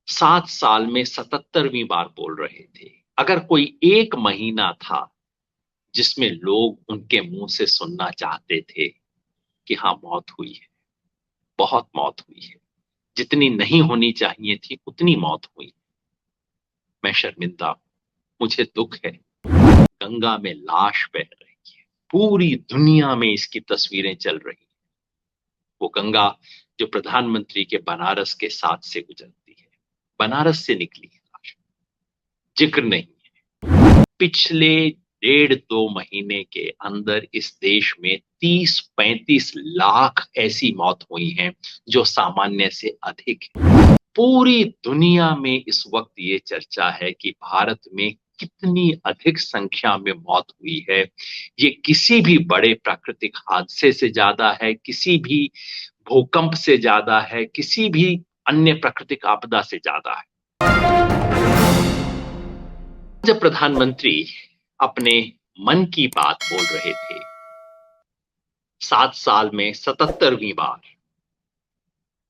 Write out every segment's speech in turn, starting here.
7 साल में 77वीं बार बोल रहे थे। अगर कोई एक महीना था जिसमें लोग उनके मुंह से सुनना चाहते थे कि हाँ मौत हुई है, बहुत मौत हुई है, जितनी नहीं होनी चाहिए थी उतनी मौत हुई, मैं शर्मिंदा हूं, मुझे दुख है। गंगा में लाश बह रही है, पूरी दुनिया में इसकी तस्वीरें चल रही हैं। वो गंगा जो प्रधानमंत्री के बनारस के साथ से गुजरती है, बनारस से निकली है लाश, जिक्र नहीं। पिछले 1.5-2 महीने के अंदर इस देश में 30-35 लाख ऐसी मौत हुई हैं जो सामान्य से अधिक है। पूरी दुनिया में इस वक्त ये चर्चा है कि भारत में कितनी अधिक संख्या में मौत हुई है। ये किसी भी बड़े प्राकृतिक हादसे से ज्यादा है, किसी भी भूकंप से ज्यादा है, किसी भी अन्य प्राकृतिक आपदा से ज्यादा है। जब प्रधानमंत्री अपने मन की बात बोल रहे थे, 7 साल में 77वीं बार,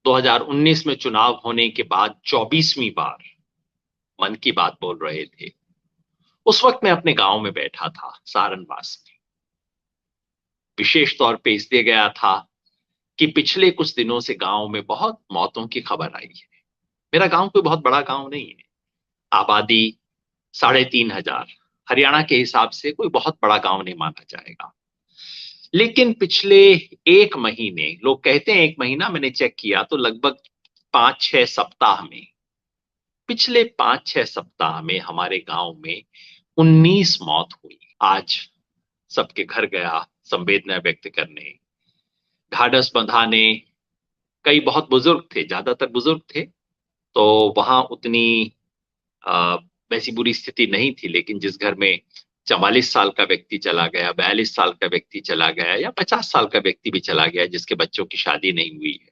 2019 में चुनाव होने के बाद 24वीं बार मन की बात बोल रहे थे, उस वक्त मैं अपने गांव में बैठा था, सारनबास में। विशेष तौर पे इसलिए गया था कि पिछले कुछ दिनों से गांव में बहुत मौतों की खबर आई है। मेरा गांव कोई बहुत बड़ा गांव नहीं है, आबादी 3,500, हरियाणा के हिसाब से कोई बहुत बड़ा गांव नहीं माना जाएगा। लेकिन पिछले एक महीने, लोग कहते हैं एक महीना, मैंने चेक किया तो लगभग 5-6 सप्ताह में, पिछले 5-6 सप्ताह में हमारे गांव में 19 मौत हुई। आज सबके घर गया संवेदना व्यक्त करने, ढाढस बंधाने। कई बहुत बुजुर्ग थे, ज्यादातर बुजुर्ग थे, तो वहां उतनी आ, वैसी बुरी स्थिति नहीं थी। लेकिन जिस घर में 44 साल का व्यक्ति चला गया, 42 साल का व्यक्ति चला गया, या 50 साल का व्यक्ति भी चला गया जिसके बच्चों की शादी नहीं हुई है,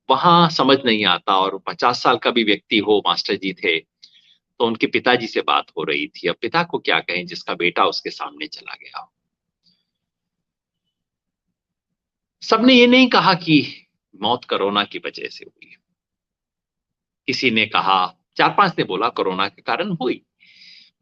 वहां समझ नहीं आता। और 50 साल का भी व्यक्ति हो, मास्टर जी थे, तो उनके पिताजी से बात हो रही थी। अब पिता को क्या कहें जिसका बेटा उसके सामने चला गया। सबने ये नहीं कहा कि मौत कोरोना की वजह से हुई। किसी ने कहा, 4-5 ने बोला कोरोना के कारण हुई।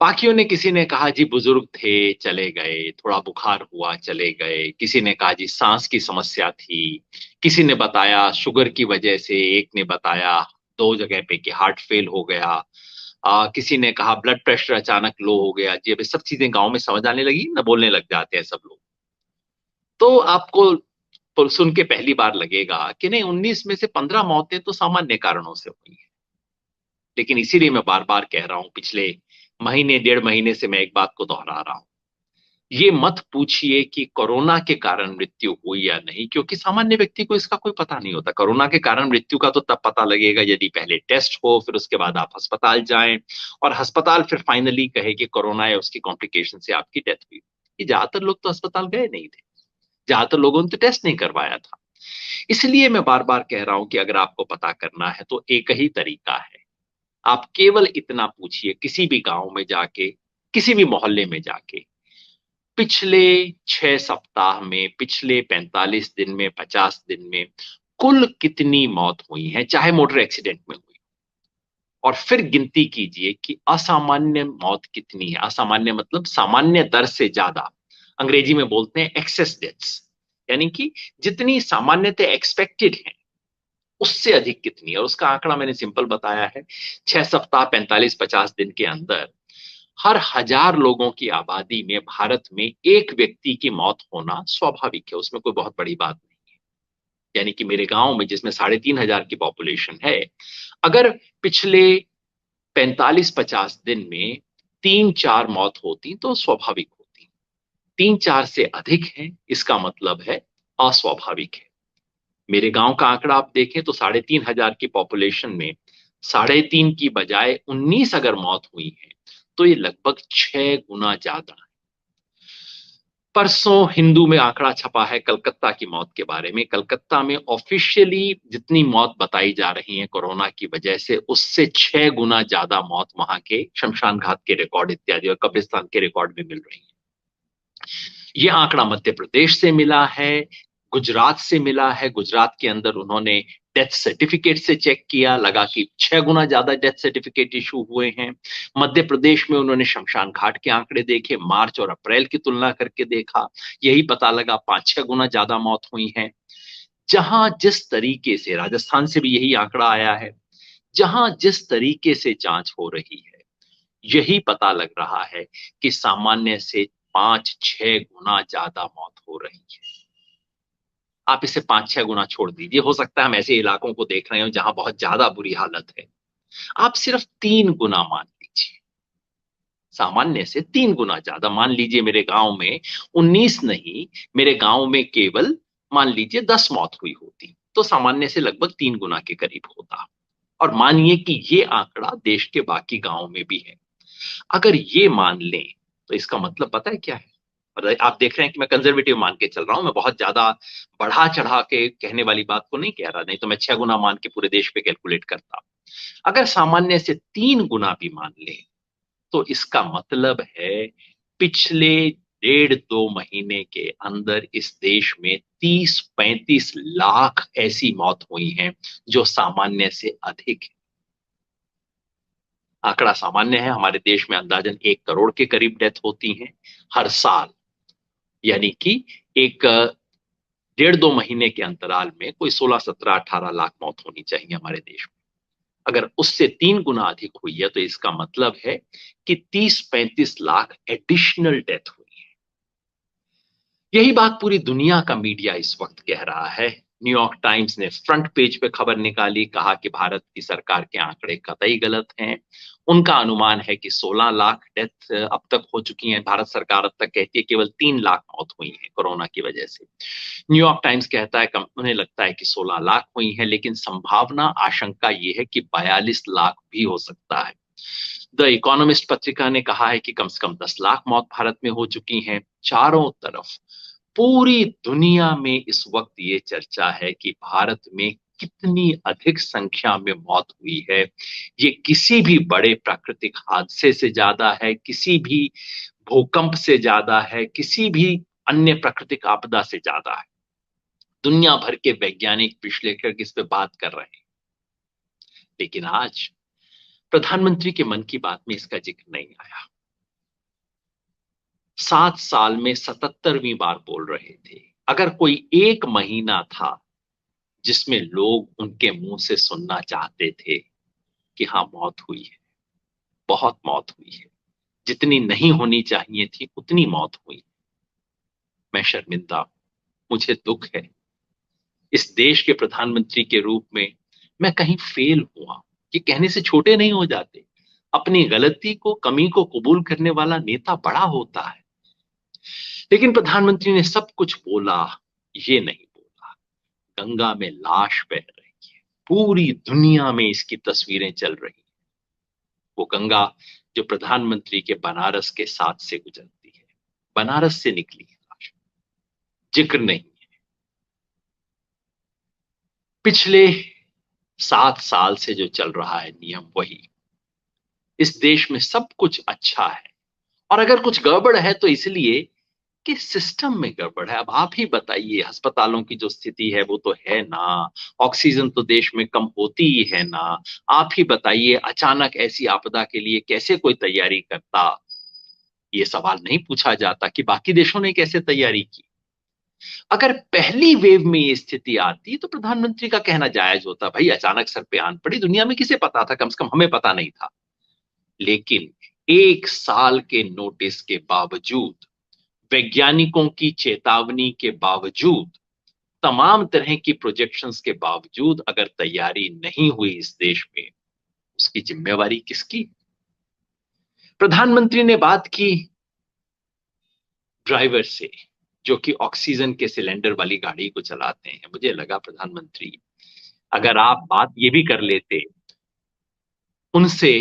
बाकियों ने, किसी ने कहा जी बुजुर्ग थे चले गए, थोड़ा बुखार हुआ चले गए, किसी ने कहा जी सांस की समस्या थी, किसी ने बताया शुगर की वजह से, एक ने बताया 2 जगह पे कि हार्ट फेल हो गया, किसी ने कहा ब्लड प्रेशर अचानक लो हो गया। जी अब ये सब चीजें गांव में समझ आने लगी ना, बोलने लग जाते हैं सब लोग। तो आपको सुन के पहली बार लगेगा कि नहीं, 19 में से 15 मौतें तो सामान्य कारणों से हुई हैं। लेकिन इसीलिए मैं बार बार कह रहा हूं, पिछले महीने 1.5 महीने से मैं एक बात को दोहरा रहा हूं, ये मत पूछिए कि कोरोना के कारण मृत्यु हुई या नहीं, क्योंकि सामान्य व्यक्ति को इसका कोई पता नहीं होता। कोरोना के कारण मृत्यु का तो तब पता लगेगा यदि पहले टेस्ट हो, फिर उसके बाद आप अस्पताल जाएं, और अस्पताल फिर फाइनली कहे कि कोरोना या उसकी कॉम्प्लिकेशन से आपकी डेथ हुई। ये ज्यादातर लोग तो अस्पताल गए नहीं थे, ज्यादातर लोगों ने तो टेस्ट नहीं करवाया था। इसलिए मैं बार बार कह रहा हूं कि अगर आपको पता करना है तो एक ही तरीका है, आप केवल इतना पूछिए किसी भी गांव में जाके, किसी भी मोहल्ले में जाके, पिछले 6 सप्ताह में, पिछले 45 दिन में, 50 दिन में कुल कितनी मौत हुई है, चाहे मोटर एक्सीडेंट में हुई, और फिर गिनती कीजिए कि असामान्य मौत कितनी है। असामान्य मतलब सामान्य दर से ज्यादा, अंग्रेजी में बोलते हैं एक्सेस डेथ्स, यानी कि जितनी सामान्यतः एक्सपेक्टेड है उससे अधिक कितनी है। और उसका आंकड़ा मैंने सिंपल बताया है, 6 सप्ताह, 45-50 दिन के अंदर हर 1,000 लोगों की आबादी में भारत में एक व्यक्ति की मौत होना स्वाभाविक है, उसमें कोई बहुत बड़ी बात नहीं है। यानी कि मेरे गांव में जिसमें 3,500 की पॉपुलेशन है, अगर पिछले 45-50 दिन में 3-4 मौत होती तो स्वाभाविक होती। 3-4 से अधिक है, इसका मतलब है अस्वाभाविक है। मेरे गांव का आंकड़ा आप देखें तो 3,500 की पॉपुलेशन में 3.5 की बजाय 19 अगर मौत हुई है, तो ये लगभग 6 गुना ज्यादा है। परसों हिंदू में आंकड़ा छपा है कलकत्ता की मौत के बारे में। कलकत्ता में ऑफिशियली जितनी मौत बताई जा रही है कोरोना की वजह से, उससे 6 गुना ज्यादा मौत वहां के शमशान घाट के रिकॉर्ड इत्यादि और कब्रिस्तान के रिकॉर्ड में मिल रही है। यह आंकड़ा मध्य प्रदेश से मिला है, गुजरात से मिला है। गुजरात के अंदर उन्होंने डेथ सर्टिफिकेट से चेक किया, लगा कि 6 गुना ज्यादा डेथ सर्टिफिकेट इशू हुए हैं। मध्य प्रदेश में उन्होंने शमशान घाट के आंकड़े देखे, मार्च और अप्रैल की तुलना करके देखा, यही पता लगा 5-6 गुना ज्यादा मौत हुई हैं। जहां जिस तरीके से, राजस्थान से भी यही आंकड़ा आया है, जहां जिस तरीके से जांच हो रही है, यही पता लग रहा है कि सामान्य से 5-6 गुना ज्यादा मौत हो रही है। आप इसे 5-6 गुना छोड़ दीजिए, हो सकता है हम ऐसे इलाकों को देख रहे हो जहां बहुत ज्यादा बुरी हालत है। आप सिर्फ 3 गुना मान लीजिए, सामान्य से 3 गुना ज्यादा मान लीजिए। मेरे गांव में 19 नहीं, मेरे गांव में केवल मान लीजिए 10 मौत हुई होती, तो सामान्य से लगभग 3 गुना के करीब होता। और मानिए कि ये आंकड़ा देश के बाकी गांवों में भी है। अगर ये मान लें तो इसका मतलब पता है क्या है? और आप देख रहे हैं कि मैं कंजर्वेटिव मान के चल रहा हूं, मैं बहुत ज्यादा बढ़ा चढ़ा के कहने वाली बात को नहीं कह रहा, नहीं तो मैं 6 गुना मान के पूरे देश पे कैलकुलेट करता। अगर सामान्य से 3 गुना भी मान ले तो इसका मतलब है पिछले 1.5-2 महीने के अंदर इस देश में 30-35 लाख ऐसी मौत हुई हैं जो सामान्य से अधिक है। आंकड़ा सामान्य है, हमारे देश में अंदाजन 1 करोड़ के करीब डेथ होती हैं हर साल, यानी कि एक 1.5-2 महीने के अंतराल में कोई 16-17-18 लाख मौत होनी चाहिए हमारे देश में। अगर उससे 3 गुना अधिक हुई है तो इसका मतलब है कि 30-35 लाख एडिशनल डेथ हुई है। यही बात पूरी दुनिया का मीडिया इस वक्त कह रहा है। न्यूयॉर्क टाइम्स ने फ्रंट पेज पे खबर निकाली, कहा कि भारत की सरकार के आंकड़े कतई गलत हैं। उनका अनुमान है कि 16 लाख डेथ अब तक हो चुकी हैं। भारत सरकार अब तक कहती है केवल 3 लाख मौत हुई है कोरोना की वजह से। न्यूयॉर्क टाइम्स कहता है उन्हें लगता है कि 16 लाख हुई है, लेकिन संभावना, आशंका ये है कि 42 लाख भी हो सकता है। द इकोनॉमिस्ट पत्रिका ने कहा है कि कम से कम 10 लाख मौत भारत में हो चुकी हैं। चारों तरफ पूरी दुनिया में इस वक्त ये चर्चा है कि भारत में कितनी अधिक संख्या में मौत हुई है। ये किसी भी बड़े प्राकृतिक हादसे से ज्यादा है, किसी भी भूकंप से ज्यादा है, किसी भी अन्य प्राकृतिक आपदा से ज्यादा है। दुनिया भर के वैज्ञानिक विश्लेषक इस पे बात कर रहे हैं, लेकिन आज प्रधानमंत्री के मन की बात में इसका जिक्र नहीं आया। 7 साल में 77वीं बार बोल रहे थे। अगर कोई एक महीना था जिसमें लोग उनके मुंह से सुनना चाहते थे कि हाँ मौत हुई है, बहुत मौत हुई है, जितनी नहीं होनी चाहिए थी उतनी मौत हुई, मैं शर्मिंदा हूं, मुझे दुख है। इस देश के प्रधानमंत्री के रूप में मैं कहीं फेल हुआ। ये कहने से छोटे नहीं हो जाते। अपनी गलती को, कमी को कबूल करने वाला नेता बड़ा होता है। लेकिन प्रधानमंत्री ने सब कुछ बोला, ये नहीं बोला गंगा में लाश बह रही है, पूरी दुनिया में इसकी तस्वीरें चल रही हैं। वो गंगा जो प्रधानमंत्री के बनारस के साथ से गुजरती है, बनारस से निकली है लाश, जिक्र नहीं है। पिछले 7 साल से जो चल रहा है नियम वही। इस देश में सब कुछ अच्छा है, और अगर कुछ गड़बड़ है तो इसलिए कि सिस्टम में गड़बड़ है। अब आप ही बताइए, अस्पतालों की जो स्थिति है वो तो है ना, ऑक्सीजन तो देश में कम होती ही है ना। आप ही बताइए, अचानक ऐसी आपदा के लिए कैसे कोई तैयारी करता? ये सवाल नहीं पूछा जाता कि बाकी देशों ने कैसे तैयारी की। अगर पहली वेव में ये स्थिति आती तो प्रधानमंत्री का कहना जायज होता, भाई अचानक सर पे आन पड़ी, दुनिया में किसे पता था, कम से कम हमें पता नहीं था। लेकिन 1 साल के नोटिस के बावजूद, वैज्ञानिकों की चेतावनी के बावजूद, तमाम तरह की प्रोजेक्शंस के बावजूद अगर तैयारी नहीं हुई इस देश में, उसकी जिम्मेवारी किसकी? प्रधानमंत्री ने बात की ड्राइवर से, जो कि ऑक्सीजन के सिलेंडर वाली गाड़ी को चलाते हैं। मुझे लगा प्रधानमंत्री अगर आप बात ये भी कर लेते उनसे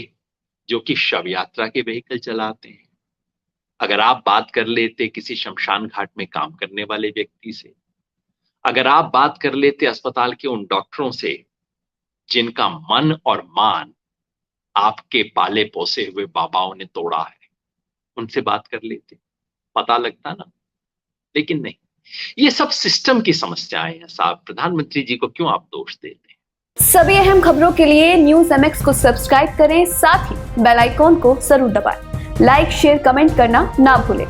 जो कि शव यात्रा के व्हीकल चलाते हैं, अगर आप बात कर लेते किसी शमशान घाट में काम करने वाले व्यक्ति से, अगर आप बात कर लेते अस्पताल के उन डॉक्टरों से जिनका मन और मान आपके पाले पोसे हुए बाबाओं ने तोड़ा है, उनसे बात कर लेते, पता लगता ना। लेकिन नहीं, ये सब सिस्टम की समस्याएं हैं साहब। प्रधानमंत्री जी को क्यों आप दोष देते हैं? सभी अहम खबरों के लिए न्यूज MX को सब्सक्राइब करें, साथ ही बेल आइकॉन को जरूर दबाएं। लाइक, शेयर, कमेंट करना ना भूलें।